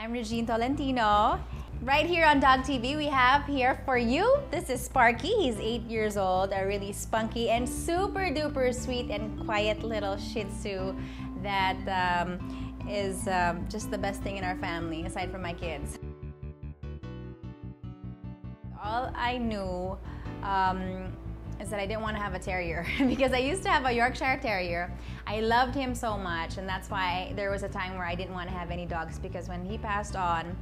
I'm Regine Tolentino. Right here on DogTV, we have here for you, this is Sparky. He's 8 years old, a really spunky and super duper sweet and quiet little Shih Tzu that is just the best thing in our family, aside from my kids. All I knew is that I didn't want to have a terrier because I used to have a Yorkshire Terrier. I loved him so much, and that's why there was a time where I didn't want to have any dogs, because when he passed on,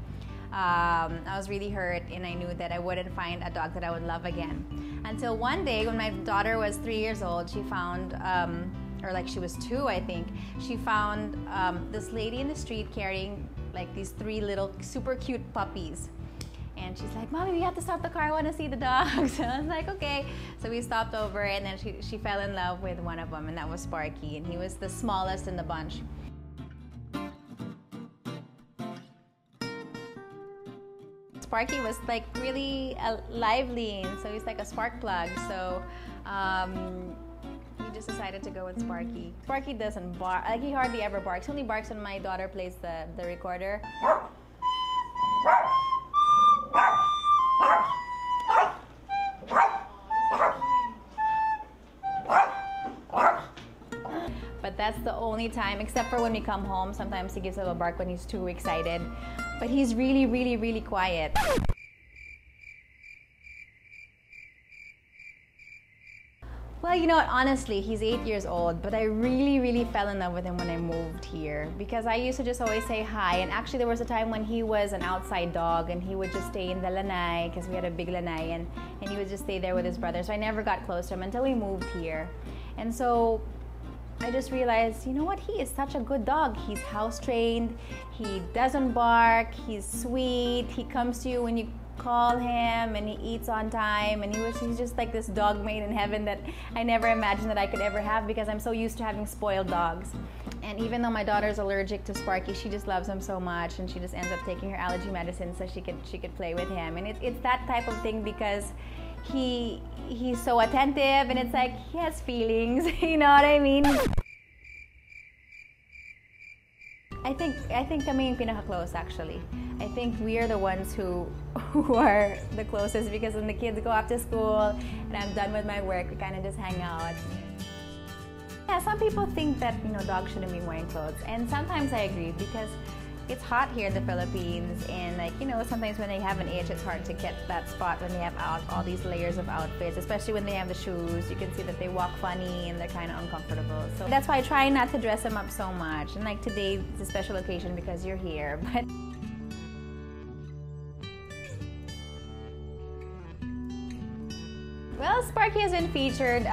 I was really hurt, and I knew that I wouldn't find a dog that I would love again. Until one day when my daughter was 3 years old, she found, or like she was 2 I think, she found this lady in the street carrying like these 3 little super cute puppies. And she's like, "Mommy, we have to stop the car, I want to see the dogs." So I was like, okay. So we stopped over, and then she fell in love with one of them, and that was Sparky, and he was the smallest in the bunch. Sparky was like really lively, and so he's like a spark plug. So we just decided to go with Sparky. Sparky doesn't bark, like he hardly ever barks. He only barks when my daughter plays the recorder. But that's the only time, except for when we come home. Sometimes he gives a little bark when he's too excited. But he's really, really, really quiet. Well, you know what, honestly, he's 8 years old, but I really, really fell in love with him when I moved here, because I used to just always say hi. And actually there was a time when he was an outside dog, and he would just stay in the lanai, because we had a big lanai, and he would just stay there with his brother. So I never got close to him until we moved here. And so I just realized, you know what, he is such a good dog. He's house trained, he doesn't bark, he's sweet, he comes to you when you call him, and he eats on time, and he's just like this dog made in heaven that I never imagined that I could ever have, because I'm so used to having spoiled dogs. And even though my daughter's allergic to Sparky, she just loves him so much, and she just ends up taking her allergy medicine so she could play with him. And it's that type of thing, because he's so attentive, and it's like he has feelings, you know what I mean? I think kami yung pinaka-close, actually. I think we are the ones who are the closest, because when the kids go off to school and I'm done with my work, we kind of just hang out. Yeah, some people think that, you know, dogs shouldn't be wearing clothes, and sometimes I agree, because it's hot here in the Philippines, and like, you know, sometimes when they have an age, it's hard to get that spot when they have all these layers of outfits, especially when they have the shoes. You can see that they walk funny and they're kind of uncomfortable. So that's why I try not to dress them up so much. And like today, it's a special occasion because you're here. But well, Sparky has been featured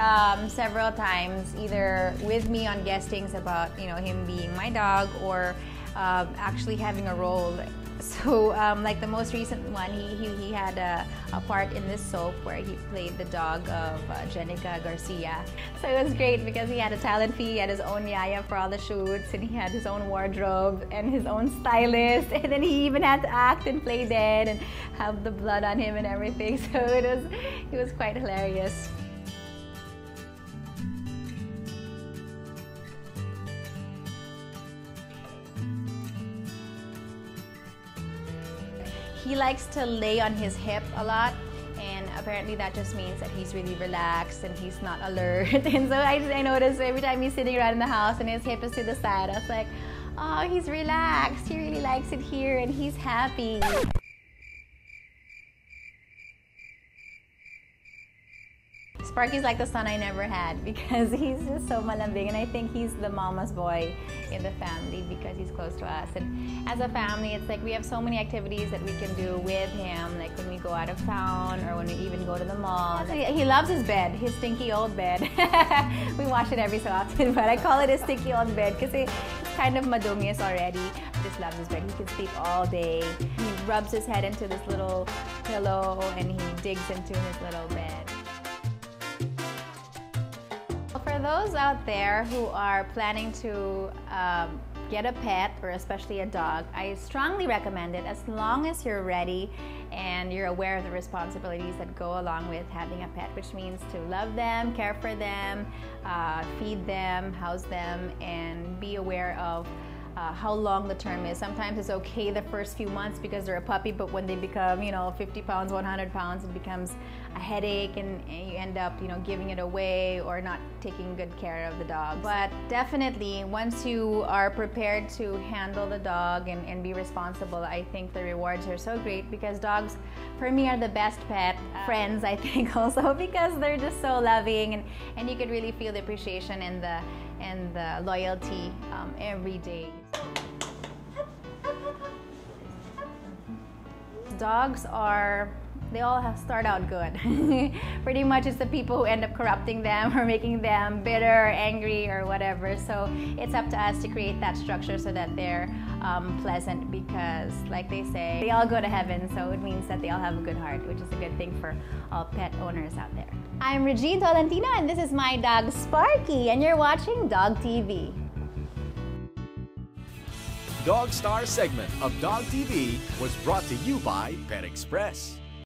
several times, either with me on guestings about, you know, him being my dog, or actually having a role. So like the most recent one, he had a part in this soap where he played the dog of Jenica Garcia. So it was great because he had a talent fee, he had his own yaya for all the shoots, and he had his own wardrobe and his own stylist, and then he even had to act and play dead and have the blood on him and everything. So it was quite hilarious. He likes to lay on his hip a lot, and apparently that just means that he's really relaxed and he's not alert. And so I noticed every time he's sitting around in the house and his hip is to the side, I was like, oh, he's relaxed, he really likes it here, and he's happy. Sparky's like the son I never had, because he's just so malambing, and I think he's the mama's boy in the family because he's close to us. And as a family, it's like we have so many activities that we can do with him, like when we go out of town or when we even go to the mall. He loves his bed, his stinky old bed. We wash it every so often, but I call it a stinky old bed because it's kind of madungious already. He just loves his bed. He can sleep all day. He rubs his head into this little pillow and he digs into his little bed. For those out there who are planning to get a pet, or especially a dog, I strongly recommend it, as long as you're ready and you're aware of the responsibilities that go along with having a pet, which means to love them, care for them, feed them, house them, and be aware of how long the term is. Sometimes it's okay the first few months because they're a puppy, but when they become, 50 pounds, 100 pounds, it becomes a headache, and you end up, giving it away or not taking good care of the dog. But definitely, once you are prepared to handle the dog and be responsible, I think the rewards are so great, because dogs, for me, are the best pet friends, I think, also because they're just so loving, and you could really feel the appreciation and the loyalty every day. Dogs they all start out good. Pretty much it's the people who end up corrupting them or making them bitter, angry, or whatever. So it's up to us to create that structure so that they're pleasant, because like they say, they all go to heaven, so it means that they all have a good heart, which is a good thing for all pet owners out there. I'm Regine Tolentino, and this is my dog Sparky, and you're watching Dog TV. DogStar segment of Dog TV was brought to you by Pet Express.